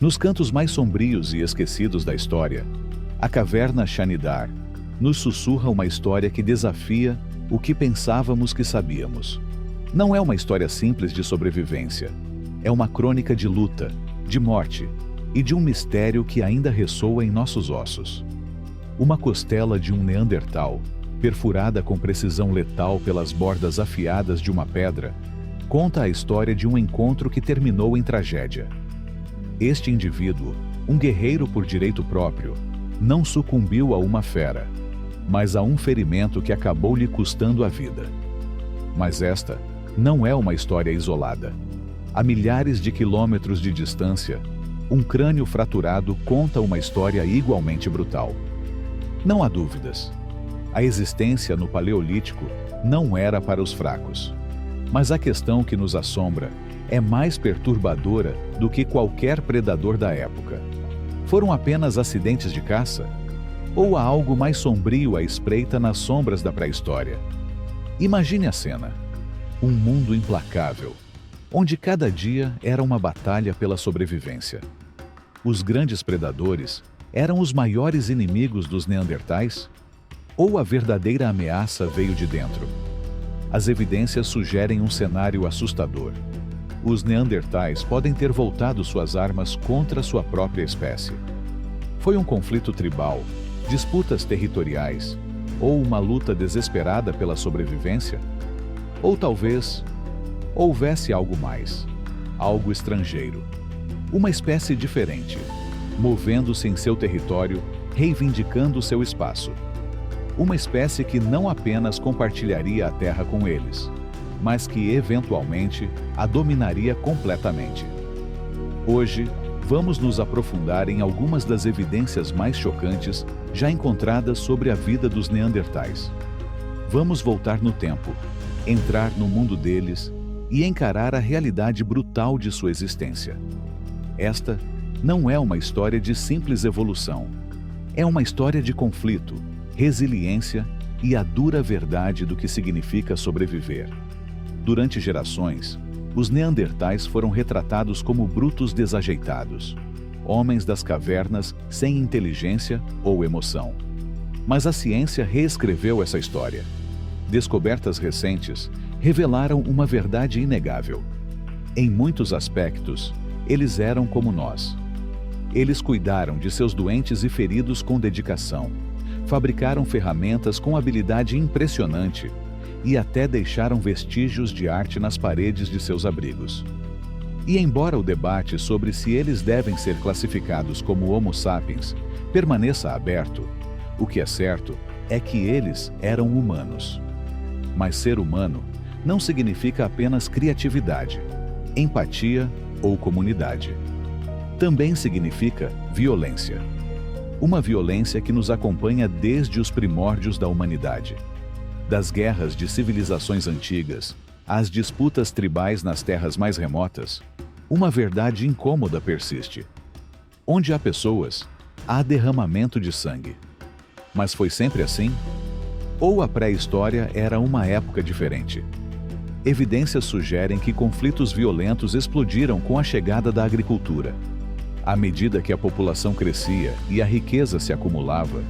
Nos cantos mais sombrios e esquecidos da história, a caverna Shanidar nos sussurra uma história que desafia o que pensávamos que sabíamos. Não é uma história simples de sobrevivência. É uma crônica de luta, de morte e de um mistério que ainda ressoa em nossos ossos. Uma costela de um Neandertal, perfurada com precisão letal pelas bordas afiadas de uma pedra, conta a história de um encontro que terminou em tragédia. Este indivíduo, um guerreiro por direito próprio, não sucumbiu a uma fera, mas a um ferimento que acabou lhe custando a vida. Mas esta não é uma história isolada. A milhares de quilômetros de distância, um crânio fraturado conta uma história igualmente brutal. Não há dúvidas. A existência no Paleolítico não era para os fracos. Mas a questão que nos assombra é mais perturbadora do que qualquer predador da época. Foram apenas acidentes de caça? Ou há algo mais sombrio à espreita nas sombras da pré-história? Imagine a cena. Um mundo implacável, onde cada dia era uma batalha pela sobrevivência. Os grandes predadores eram os maiores inimigos dos Neandertais? Ou a verdadeira ameaça veio de dentro? As evidências sugerem um cenário assustador. Os Neandertais podem ter voltado suas armas contra sua própria espécie. Foi um conflito tribal, disputas territoriais, ou uma luta desesperada pela sobrevivência? Ou talvez houvesse algo mais, algo estrangeiro, uma espécie diferente, movendo-se em seu território, reivindicando seu espaço. Uma espécie que não apenas compartilharia a terra com eles, mas que, eventualmente, a dominaria completamente. Hoje, vamos nos aprofundar em algumas das evidências mais chocantes já encontradas sobre a vida dos Neandertais. Vamos voltar no tempo, entrar no mundo deles e encarar a realidade brutal de sua existência. Esta não é uma história de simples evolução. É uma história de conflito, resiliência e a dura verdade do que significa sobreviver. Durante gerações, os Neandertais foram retratados como brutos desajeitados, homens das cavernas sem inteligência ou emoção. Mas a ciência reescreveu essa história. Descobertas recentes revelaram uma verdade inegável. Em muitos aspectos, eles eram como nós. Eles cuidaram de seus doentes e feridos com dedicação, fabricaram ferramentas com habilidade impressionante e até deixaram vestígios de arte nas paredes de seus abrigos. E embora o debate sobre se eles devem ser classificados como Homo sapiens permaneça aberto, o que é certo é que eles eram humanos. Mas ser humano não significa apenas criatividade, empatia ou comunidade. Também significa violência. Uma violência que nos acompanha desde os primórdios da humanidade. Das guerras de civilizações antigas às disputas tribais nas terras mais remotas, uma verdade incômoda persiste. Onde há pessoas, há derramamento de sangue. Mas foi sempre assim? Ou a pré-história era uma época diferente? Evidências sugerem que conflitos violentos explodiram com a chegada da agricultura. À medida que a população crescia e a riqueza se acumulava,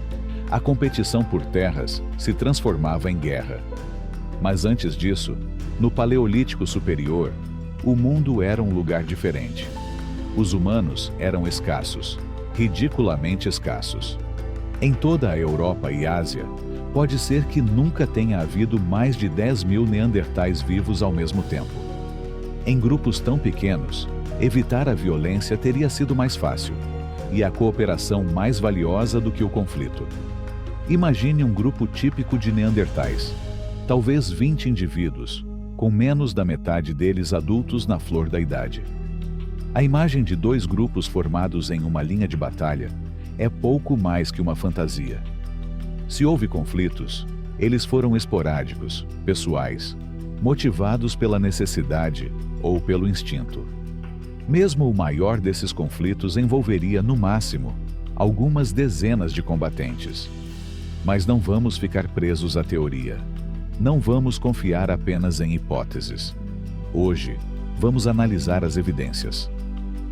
a competição por terras se transformava em guerra. Mas antes disso, no Paleolítico Superior, o mundo era um lugar diferente. Os humanos eram escassos, ridiculamente escassos. Em toda a Europa e Ásia, pode ser que nunca tenha havido mais de 10.000 Neandertais vivos ao mesmo tempo. Em grupos tão pequenos, evitar a violência teria sido mais fácil, e a cooperação mais valiosa do que o conflito. Imagine um grupo típico de Neandertais, talvez 20 indivíduos, com menos da metade deles adultos na flor da idade. A imagem de dois grupos formados em uma linha de batalha é pouco mais que uma fantasia. Se houve conflitos, eles foram esporádicos, pessoais, motivados pela necessidade ou pelo instinto. Mesmo o maior desses conflitos envolveria, no máximo, algumas dezenas de combatentes. Mas não vamos ficar presos à teoria. Não vamos confiar apenas em hipóteses. Hoje, vamos analisar as evidências.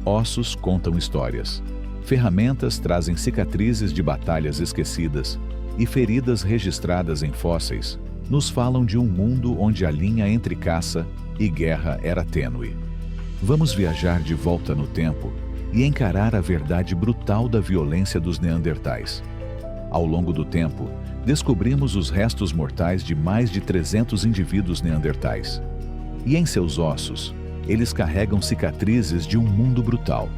ossos contam histórias. Ferramentas trazem cicatrizes de batalhas esquecidas e feridas registradas em fósseis nos falam de um mundo onde a linha entre caça e guerra era tênue. Vamos viajar de volta no tempo e encarar a verdade brutal da violência dos neandertais. Ao longo do tempo, descobrimos os restos mortais de mais de 300 indivíduos neandertais. E em seus ossos, eles carregam cicatrizes de um mundo brutal.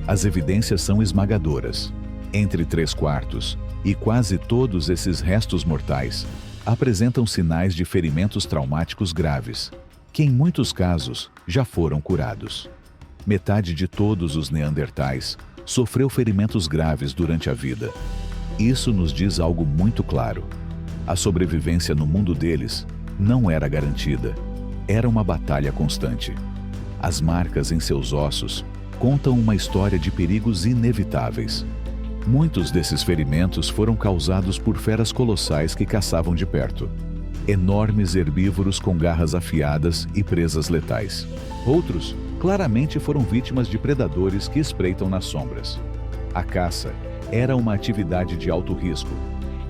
As evidências são esmagadoras. Entre 3/4 e quase todos esses restos mortais apresentam sinais de ferimentos traumáticos graves, que em muitos casos já foram curados. Metade de todos os neandertais sofreu ferimentos graves durante a vida. Isso nos diz algo muito claro. A sobrevivência no mundo deles não era garantida. Era uma batalha constante. As marcas em seus ossos contam uma história de perigos inevitáveis. Muitos desses ferimentos foram causados por feras colossais que caçavam de perto. Enormes herbívoros com garras afiadas e presas letais. Outros, claramente foram vítimas de predadores que espreitam nas sombras. A caça era uma atividade de alto risco,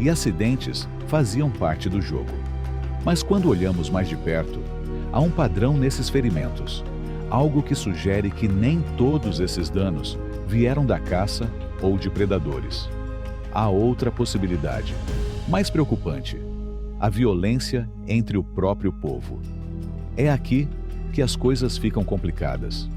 e acidentes faziam parte do jogo. Mas quando olhamos mais de perto, há um padrão nesses ferimentos, algo que sugere que nem todos esses danos vieram da caça ou de predadores. Há outra possibilidade, mais preocupante: a violência entre o próprio povo. É aqui que as coisas ficam complicadas.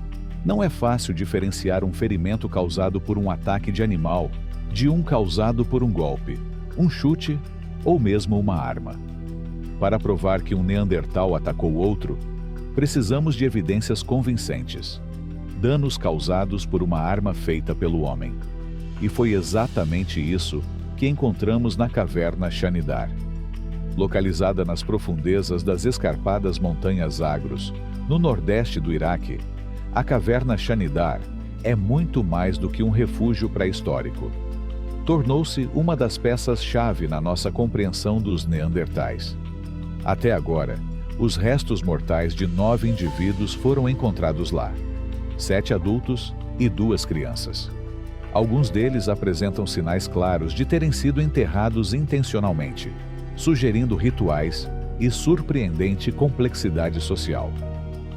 Não é fácil diferenciar um ferimento causado por um ataque de animal de um causado por um golpe, um chute ou mesmo uma arma. Para provar que um neandertal atacou outro, precisamos de evidências convincentes. Danos causados por uma arma feita pelo homem. E foi exatamente isso que encontramos na caverna Shanidar. Localizada nas profundezas das escarpadas montanhas Zagros, no nordeste do Iraque, a caverna Shanidar é muito mais do que um refúgio pré-histórico. Tornou-se uma das peças-chave na nossa compreensão dos neandertais. Até agora, os restos mortais de 9 indivíduos foram encontrados lá. 7 adultos e 2 crianças. Alguns deles apresentam sinais claros de terem sido enterrados intencionalmente, sugerindo rituais e surpreendente complexidade social.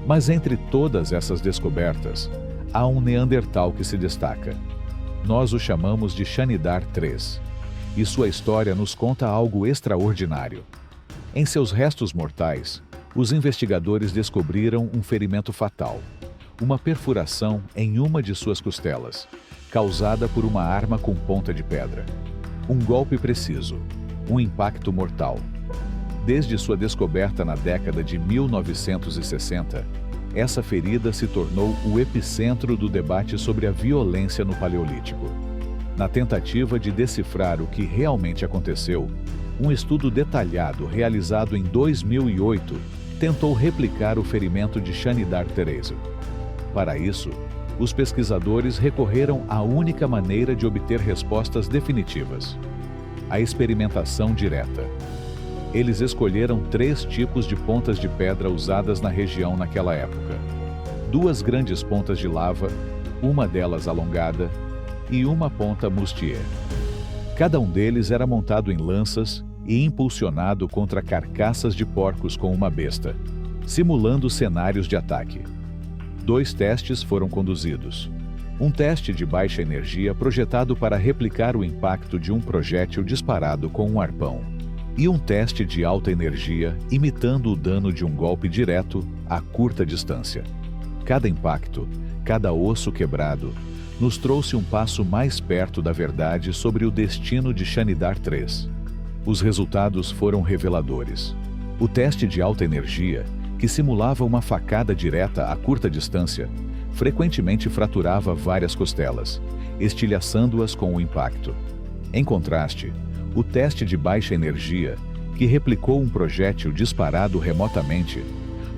Mas entre todas essas descobertas, há um neandertal que se destaca. Nós o chamamos de Shanidar III, e sua história nos conta algo extraordinário. Em seus restos mortais, os investigadores descobriram um ferimento fatal, uma perfuração em uma de suas costelas, causada por uma arma com ponta de pedra. Um golpe preciso, um impacto mortal. Desde sua descoberta na década de 1960, essa ferida se tornou o epicentro do debate sobre a violência no Paleolítico. Na tentativa de decifrar o que realmente aconteceu, um estudo detalhado realizado em 2008 tentou replicar o ferimento de Shanidar III. Para isso, os pesquisadores recorreram à única maneira de obter respostas definitivas: a experimentação direta. Eles escolheram 3 tipos de pontas de pedra usadas na região naquela época. 2 grandes pontas de lava, uma delas alongada, e uma ponta mustier. Cada um deles era montado em lanças e impulsionado contra carcaças de porcos com uma besta, simulando cenários de ataque. 2 testes foram conduzidos. Um teste de baixa energia projetado para replicar o impacto de um projétil disparado com um arpão. E um teste de alta energia imitando o dano de um golpe direto a curta distância. Cada impacto, cada osso quebrado, nos trouxe um passo mais perto da verdade sobre o destino de Shanidar III. Os resultados foram reveladores. O teste de alta energia, que simulava uma facada direta a curta distância, frequentemente fraturava várias costelas, estilhaçando-as com o impacto. Em contraste, o teste de baixa energia, que replicou um projétil disparado remotamente,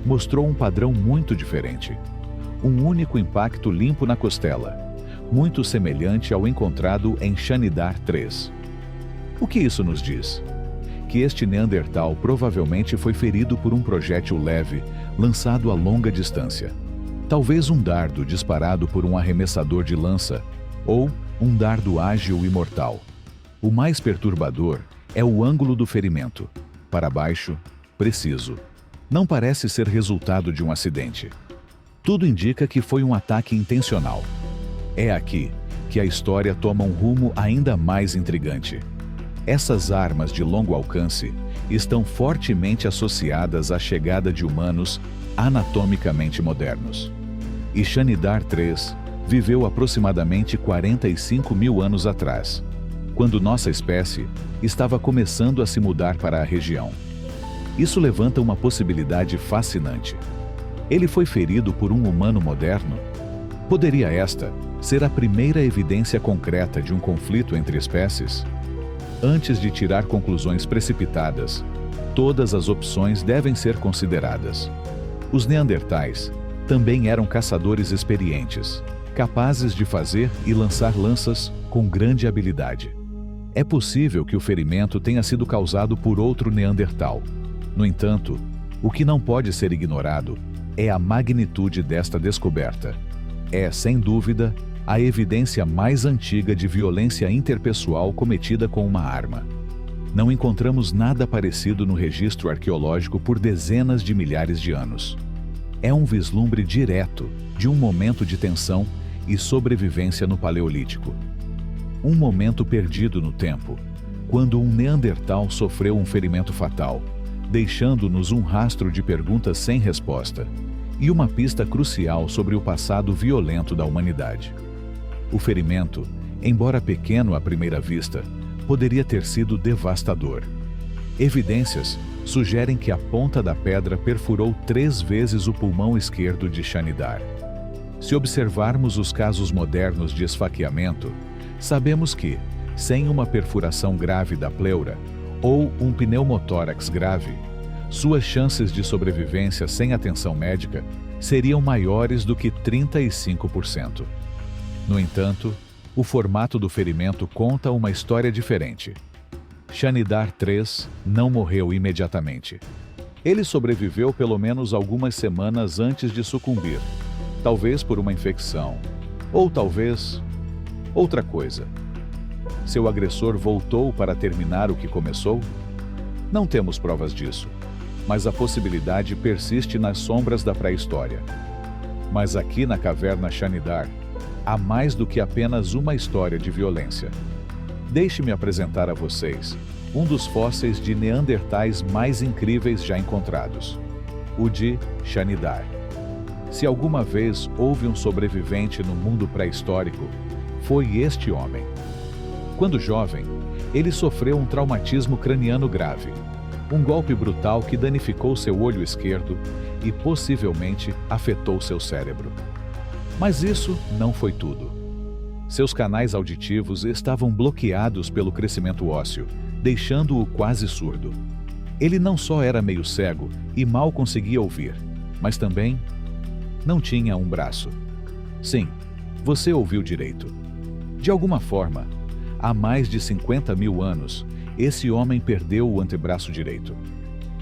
mostrou um padrão muito diferente. Um único impacto limpo na costela, muito semelhante ao encontrado em Shanidar III. O que isso nos diz? Que este neandertal provavelmente foi ferido por um projétil leve, lançado a longa distância. Talvez um dardo disparado por um arremessador de lança, ou um dardo ágil e mortal. O mais perturbador é o ângulo do ferimento, para baixo, preciso. Não parece ser resultado de um acidente. Tudo indica que foi um ataque intencional. É aqui que a história toma um rumo ainda mais intrigante. Essas armas de longo alcance estão fortemente associadas à chegada de humanos anatomicamente modernos. E Shanidar III viveu aproximadamente 45 mil anos atrás, quando nossa espécie estava começando a se mudar para a região. Isso levanta uma possibilidade fascinante. Ele foi ferido por um humano moderno? Poderia esta ser a primeira evidência concreta de um conflito entre espécies? Antes de tirar conclusões precipitadas, todas as opções devem ser consideradas. Os neandertais também eram caçadores experientes, capazes de fazer e lançar lanças com grande habilidade. É possível que o ferimento tenha sido causado por outro neandertal. No entanto, o que não pode ser ignorado é a magnitude desta descoberta. É, sem dúvida, a evidência mais antiga de violência interpessoal cometida com uma arma. Não encontramos nada parecido no registro arqueológico por dezenas de milhares de anos. É um vislumbre direto de um momento de tensão e sobrevivência no Paleolítico. Um momento perdido no tempo, quando um neandertal sofreu um ferimento fatal, deixando-nos um rastro de perguntas sem resposta e uma pista crucial sobre o passado violento da humanidade. O ferimento, embora pequeno à primeira vista, poderia ter sido devastador. Evidências sugerem que a ponta da pedra perfurou 3 vezes o pulmão esquerdo de Shanidar. Se observarmos os casos modernos de esfaqueamento, sabemos que, sem uma perfuração grave da pleura ou um pneumotórax grave, suas chances de sobrevivência sem atenção médica seriam maiores do que 35%. No entanto, o formato do ferimento conta uma história diferente. Shanidar III não morreu imediatamente. Ele sobreviveu pelo menos algumas semanas antes de sucumbir, talvez por uma infecção, ou talvez outra coisa. Seu agressor voltou para terminar o que começou? Não temos provas disso, mas a possibilidade persiste nas sombras da pré-história. Mas aqui na caverna Shanidar, há mais do que apenas uma história de violência. Deixe-me apresentar a vocês um dos fósseis de neandertais mais incríveis já encontrados, o de Shanidar. Se alguma vez houve um sobrevivente no mundo pré-histórico, foi este homem. Quando jovem, ele sofreu um traumatismo craniano grave, um golpe brutal que danificou seu olho esquerdo e possivelmente afetou seu cérebro. Mas isso não foi tudo. Seus canais auditivos estavam bloqueados pelo crescimento ósseo, deixando-o quase surdo. Ele não só era meio cego e mal conseguia ouvir, mas também não tinha um braço. Sim, você ouviu direito. De alguma forma, há mais de 50 mil anos, esse homem perdeu o antebraço direito.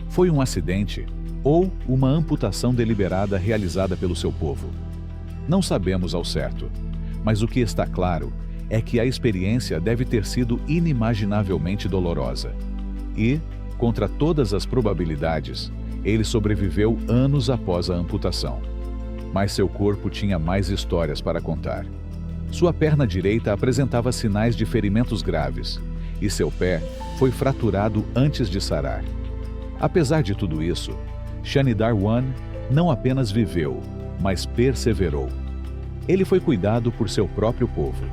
Foi um acidente ou uma amputação deliberada realizada pelo seu povo. Não sabemos ao certo, mas o que está claro é que a experiência deve ter sido inimaginavelmente dolorosa. E, contra todas as probabilidades, ele sobreviveu anos após a amputação. Mas seu corpo tinha mais histórias para contar. Sua perna direita apresentava sinais de ferimentos graves, e seu pé foi fraturado antes de sarar. Apesar de tudo isso, Shanidar I não apenas viveu, mas perseverou. Ele foi cuidado por seu próprio povo.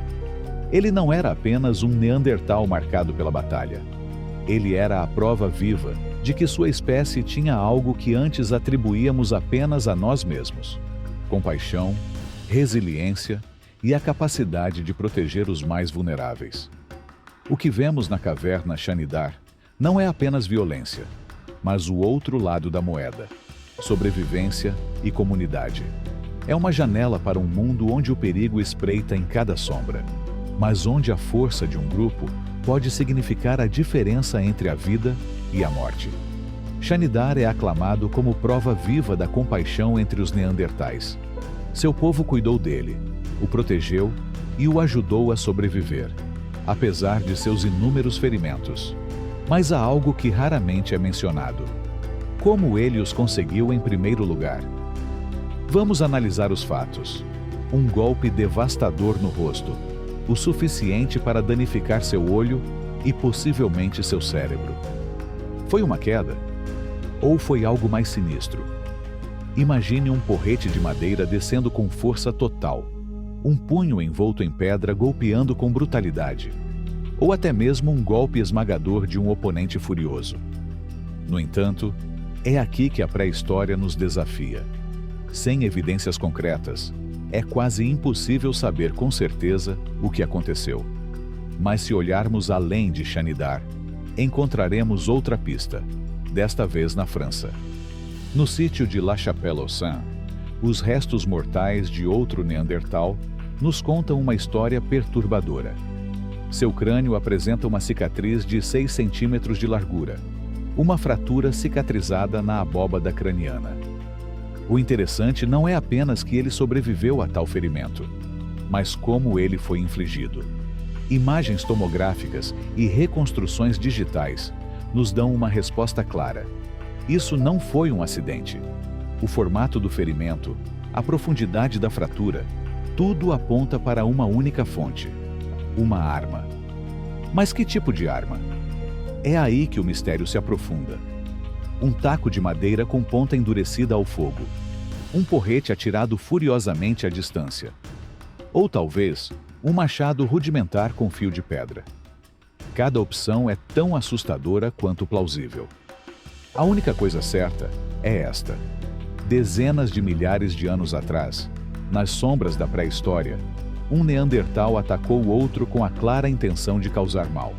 Ele não era apenas um neandertal marcado pela batalha. Ele era a prova viva de que sua espécie tinha algo que antes atribuíamos apenas a nós mesmos: compaixão, resiliência e a capacidade de proteger os mais vulneráveis. O que vemos na caverna Shanidar não é apenas violência, mas o outro lado da moeda: sobrevivência e comunidade. É uma janela para um mundo onde o perigo espreita em cada sombra, mas onde a força de um grupo pode significar a diferença entre a vida e a morte. Shanidar é aclamado como prova viva da compaixão entre os neandertais. Seu povo cuidou dele, o protegeu e o ajudou a sobreviver, apesar de seus inúmeros ferimentos. Mas há algo que raramente é mencionado: como ele os conseguiu em primeiro lugar. Vamos analisar os fatos. Um golpe devastador no rosto, o suficiente para danificar seu olho e possivelmente seu cérebro. Foi uma queda? Ou foi algo mais sinistro? Imagine um porrete de madeira descendo com força total, um punho envolto em pedra golpeando com brutalidade, ou até mesmo um golpe esmagador de um oponente furioso. No entanto, é aqui que a pré-história nos desafia. Sem evidências concretas, é quase impossível saber com certeza o que aconteceu. Mas se olharmos além de Shanidar, encontraremos outra pista, desta vez na França. No sítio de La Chapelle-aux-Saints, os restos mortais de outro Neandertal nos contam uma história perturbadora. Seu crânio apresenta uma cicatriz de 6 centímetros de largura, uma fratura cicatrizada na abóbada craniana. O interessante não é apenas que ele sobreviveu a tal ferimento, mas como ele foi infligido. Imagens tomográficas e reconstruções digitais nos dão uma resposta clara. Isso não foi um acidente. O formato do ferimento, a profundidade da fratura, tudo aponta para uma única fonte: uma arma. Mas que tipo de arma? É aí que o mistério se aprofunda. Um taco de madeira com ponta endurecida ao fogo. Um porrete atirado furiosamente à distância. Ou talvez, um machado rudimentar com fio de pedra. Cada opção é tão assustadora quanto plausível. A única coisa certa é esta: dezenas de milhares de anos atrás, nas sombras da pré-história, um Neandertal atacou outro com a clara intenção de causar mal.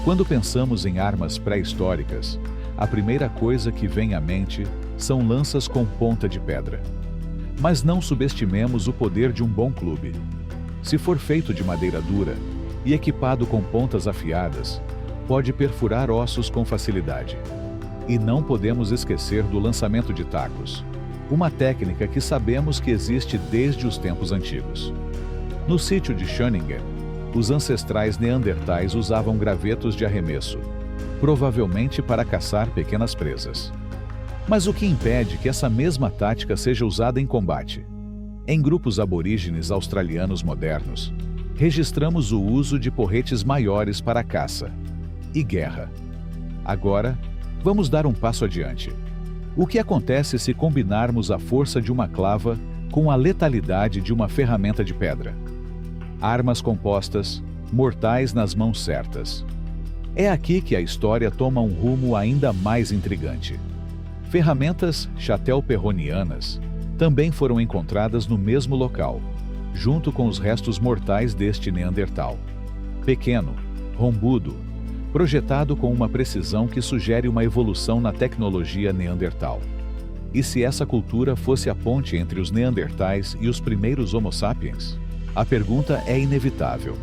Quando pensamos em armas pré-históricas, a primeira coisa que vem à mente são lanças com ponta de pedra. Mas não subestimemos o poder de um bom clube. Se for feito de madeira dura e equipado com pontas afiadas, pode perfurar ossos com facilidade. E não podemos esquecer do lançamento de tacos, uma técnica que sabemos que existe desde os tempos antigos. No sítio de Schöningen, os ancestrais neandertais usavam gravetos de arremesso, provavelmente para caçar pequenas presas. Mas o que impede que essa mesma tática seja usada em combate? Em grupos aborígenes australianos modernos, registramos o uso de porretes maiores para caça e guerra. Agora, vamos dar um passo adiante. O que acontece se combinarmos a força de uma clava com a letalidade de uma ferramenta de pedra? Armas compostas, mortais nas mãos certas. É aqui que a história toma um rumo ainda mais intrigante. Ferramentas châtel-perronianas também foram encontradas no mesmo local, junto com os restos mortais deste Neandertal. Pequeno, rombudo, projetado com uma precisão que sugere uma evolução na tecnologia Neandertal. E se essa cultura fosse a ponte entre os Neandertais e os primeiros Homo sapiens? A pergunta é inevitável.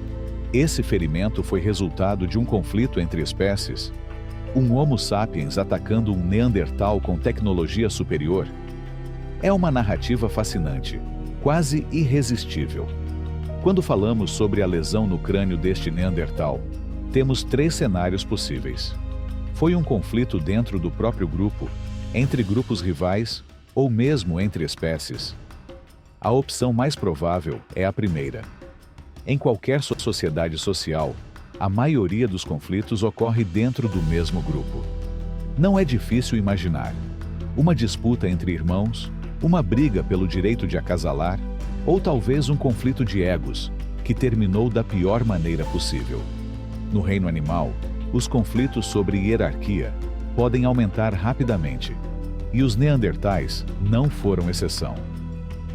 Esse ferimento foi resultado de um conflito entre espécies? Um Homo sapiens atacando um Neandertal com tecnologia superior? É uma narrativa fascinante, quase irresistível. Quando falamos sobre a lesão no crânio deste Neandertal, temos 3 cenários possíveis. Foi um conflito dentro do próprio grupo, entre grupos rivais ou mesmo entre espécies? A opção mais provável é a primeira. Em qualquer sociedade social, a maioria dos conflitos ocorre dentro do mesmo grupo. Não é difícil imaginar uma disputa entre irmãos, uma briga pelo direito de acasalar, ou talvez um conflito de egos, que terminou da pior maneira possível. No reino animal, os conflitos sobre hierarquia podem aumentar rapidamente, e os neandertais não foram exceção.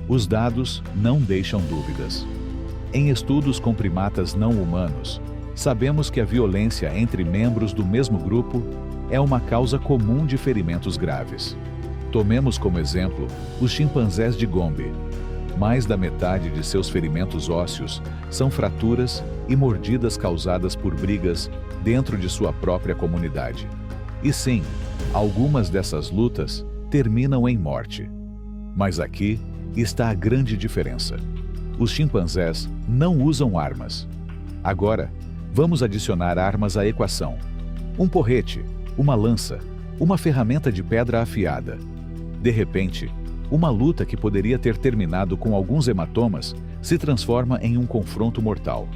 Os dados não deixam dúvidas. Em estudos com primatas não humanos, sabemos que a violência entre membros do mesmo grupo é uma causa comum de ferimentos graves. Tomemos como exemplo os chimpanzés de Gombe. Mais da metade de seus ferimentos ósseos são fraturas e mordidas causadas por brigas dentro de sua própria comunidade. E sim, algumas dessas lutas terminam em morte. Mas aqui, está a grande diferença. Os chimpanzés não usam armas. Agora, vamos adicionar armas à equação. Um porrete, uma lança, uma ferramenta de pedra afiada. De repente, uma luta que poderia ter terminado com alguns hematomas se transforma em um confronto mortal.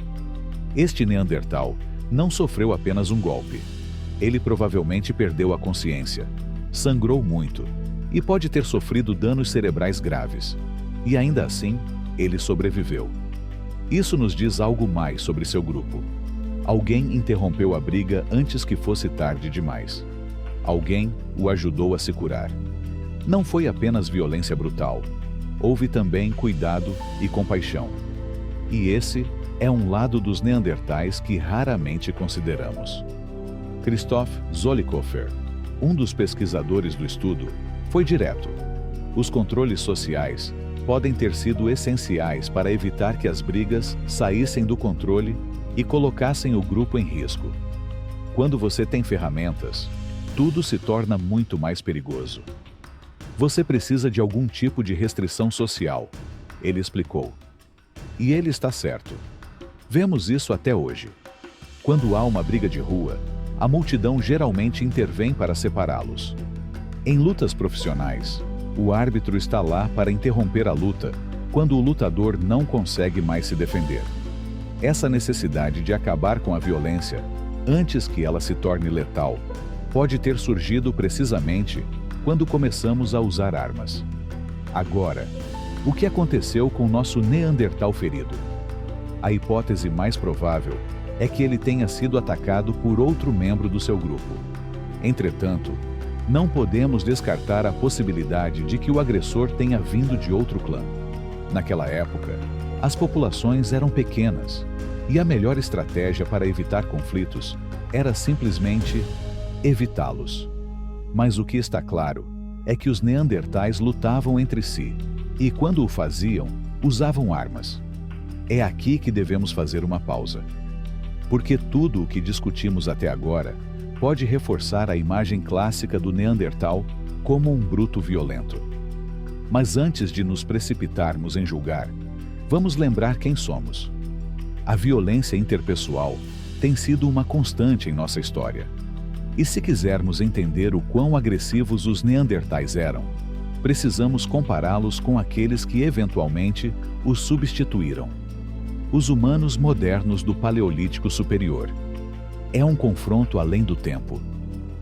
Este Neandertal não sofreu apenas um golpe. Ele provavelmente perdeu a consciência, sangrou muito e pode ter sofrido danos cerebrais graves. E ainda assim, ele sobreviveu. Isso nos diz algo mais sobre seu grupo. Alguém interrompeu a briga antes que fosse tarde demais. Alguém o ajudou a se curar. Não foi apenas violência brutal. Houve também cuidado e compaixão. E esse é um lado dos Neandertais que raramente consideramos. Christoph Zollikofer, um dos pesquisadores do estudo, foi direto. Os controles sociais podem ter sido essenciais para evitar que as brigas saíssem do controle e colocassem o grupo em risco. Quando você tem ferramentas, tudo se torna muito mais perigoso. Você precisa de algum tipo de restrição social, ele explicou. E ele está certo. Vemos isso até hoje. Quando há uma briga de rua, a multidão geralmente intervém para separá-los. Em lutas profissionais, o árbitro está lá para interromper a luta quando o lutador não consegue mais se defender. Essa necessidade de acabar com a violência, antes que ela se torne letal, pode ter surgido precisamente quando começamos a usar armas. Agora, o que aconteceu com nosso Neandertal ferido? A hipótese mais provável é que ele tenha sido atacado por outro membro do seu grupo. Entretanto, não podemos descartar a possibilidade de que o agressor tenha vindo de outro clã. Naquela época, as populações eram pequenas, e a melhor estratégia para evitar conflitos era simplesmente evitá-los. Mas o que está claro é que os Neandertais lutavam entre si, e quando o faziam, usavam armas. É aqui que devemos fazer uma pausa. Porque tudo o que discutimos até agora pode reforçar a imagem clássica do Neandertal como um bruto violento. Mas antes de nos precipitarmos em julgar, vamos lembrar quem somos. A violência interpessoal tem sido uma constante em nossa história. E se quisermos entender o quão agressivos os Neandertais eram, precisamos compará-los com aqueles que eventualmente os substituíram. Os humanos modernos do Paleolítico Superior. É um confronto além do tempo.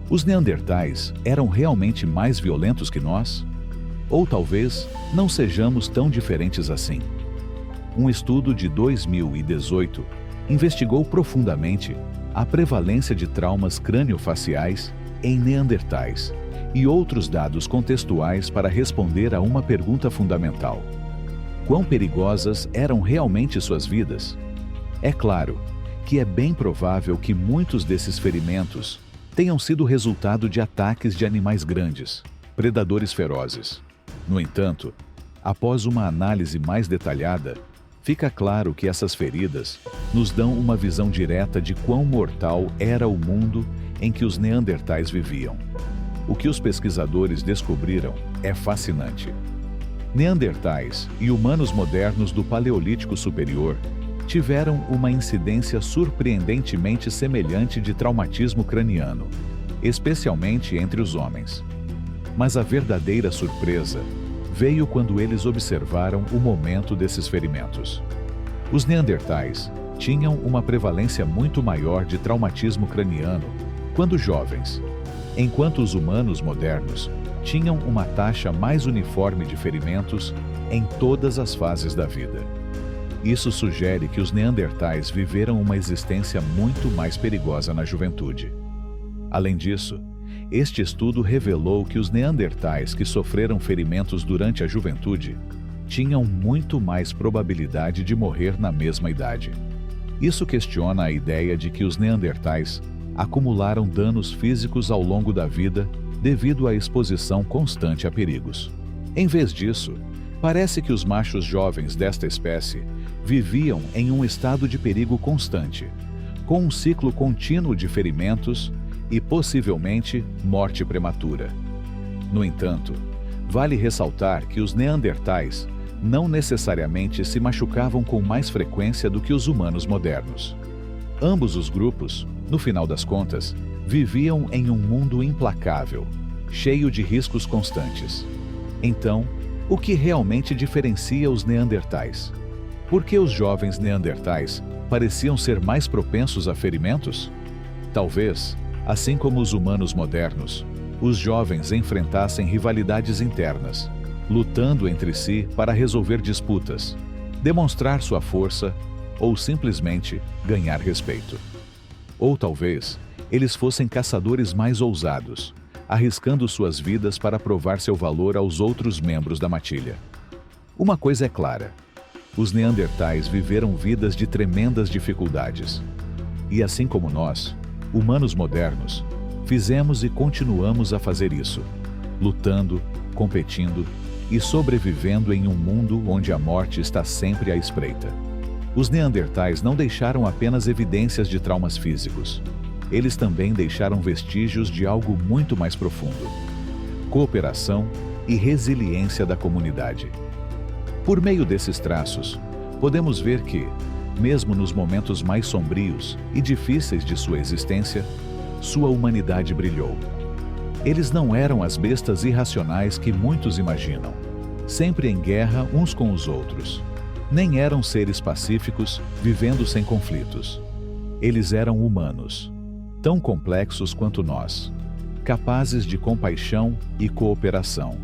Os Neandertais eram realmente mais violentos que nós? Ou talvez não sejamos tão diferentes assim? Um estudo de 2018 investigou profundamente a prevalência de traumas crânio-faciais em Neandertais e outros dados contextuais para responder a uma pergunta fundamental: quão perigosas eram realmente suas vidas? É claro que é bem provável que muitos desses ferimentos tenham sido resultado de ataques de animais grandes, predadores ferozes. No entanto, após uma análise mais detalhada, fica claro que essas feridas nos dão uma visão direta de quão mortal era o mundo em que os Neandertais viviam. O que os pesquisadores descobriram é fascinante. Neandertais e humanos modernos do Paleolítico Superior tiveram uma incidência surpreendentemente semelhante de traumatismo craniano, especialmente entre os homens. Mas a verdadeira surpresa veio quando eles observaram o momento desses ferimentos. Os Neandertais tinham uma prevalência muito maior de traumatismo craniano quando jovens, enquanto os humanos modernos tinham uma taxa mais uniforme de ferimentos em todas as fases da vida. Isso sugere que os Neandertais viveram uma existência muito mais perigosa na juventude. Além disso, este estudo revelou que os Neandertais que sofreram ferimentos durante a juventude tinham muito mais probabilidade de morrer na mesma idade. Isso questiona a ideia de que os Neandertais acumularam danos físicos ao longo da vida devido à exposição constante a perigos. Em vez disso, parece que os machos jovens desta espécie viviam em um estado de perigo constante, com um ciclo contínuo de ferimentos e, possivelmente, morte prematura. No entanto, vale ressaltar que os Neandertais não necessariamente se machucavam com mais frequência do que os humanos modernos. Ambos os grupos, no final das contas, viviam em um mundo implacável, cheio de riscos constantes. Então, o que realmente diferencia os neandertais? Por que os jovens neandertais pareciam ser mais propensos a ferimentos? Talvez, assim como os humanos modernos, os jovens enfrentassem rivalidades internas, lutando entre si para resolver disputas, demonstrar sua força ou simplesmente ganhar respeito. Ou talvez, eles fossem caçadores mais ousados, arriscando suas vidas para provar seu valor aos outros membros da matilha. Uma coisa é clara: os neandertais viveram vidas de tremendas dificuldades. E assim como nós, humanos modernos, fizemos e continuamos a fazer isso, lutando, competindo e sobrevivendo em um mundo onde a morte está sempre à espreita. Os neandertais não deixaram apenas evidências de traumas físicos. Eles também deixaram vestígios de algo muito mais profundo: cooperação e resiliência da comunidade. Por meio desses traços, podemos ver que, mesmo nos momentos mais sombrios e difíceis de sua existência, sua humanidade brilhou. Eles não eram as bestas irracionais que muitos imaginam, sempre em guerra uns com os outros. Nem eram seres pacíficos, vivendo sem conflitos. Eles eram humanos, tão complexos quanto nós, capazes de compaixão e cooperação,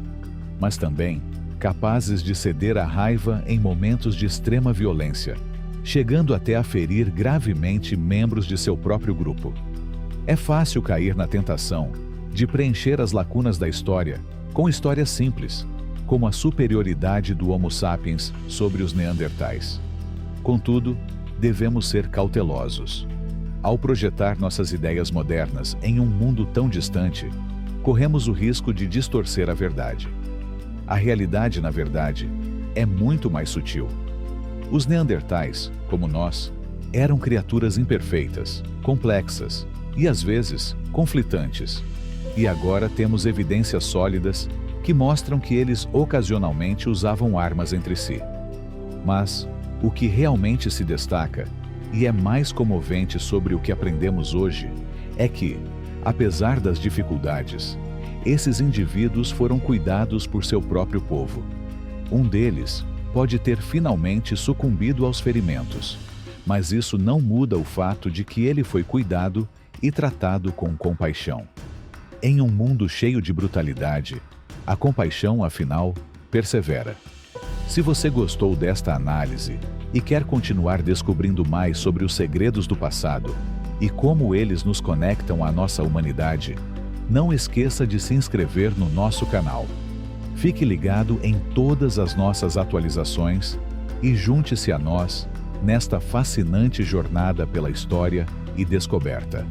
mas também capazes de ceder à raiva em momentos de extrema violência, chegando até a ferir gravemente membros de seu próprio grupo. É fácil cair na tentação de preencher as lacunas da história com histórias simples, como a superioridade do Homo sapiens sobre os neandertais. Contudo, devemos ser cautelosos. Ao projetar nossas ideias modernas em um mundo tão distante, corremos o risco de distorcer a verdade. A realidade, na verdade, é muito mais sutil. Os neandertais, como nós, eram criaturas imperfeitas, complexas e, às vezes, conflitantes. E agora temos evidências sólidas que mostram que eles ocasionalmente usavam armas entre si. Mas o que realmente se destaca, e é mais comovente sobre o que aprendemos hoje, é que, apesar das dificuldades, esses indivíduos foram cuidados por seu próprio povo. Um deles pode ter finalmente sucumbido aos ferimentos, mas isso não muda o fato de que ele foi cuidado e tratado com compaixão. Em um mundo cheio de brutalidade, a compaixão, afinal, persevera. Se você gostou desta análise e quer continuar descobrindo mais sobre os segredos do passado e como eles nos conectam à nossa humanidade, não esqueça de se inscrever no nosso canal. Fique ligado em todas as nossas atualizações e junte-se a nós nesta fascinante jornada pela história e descoberta.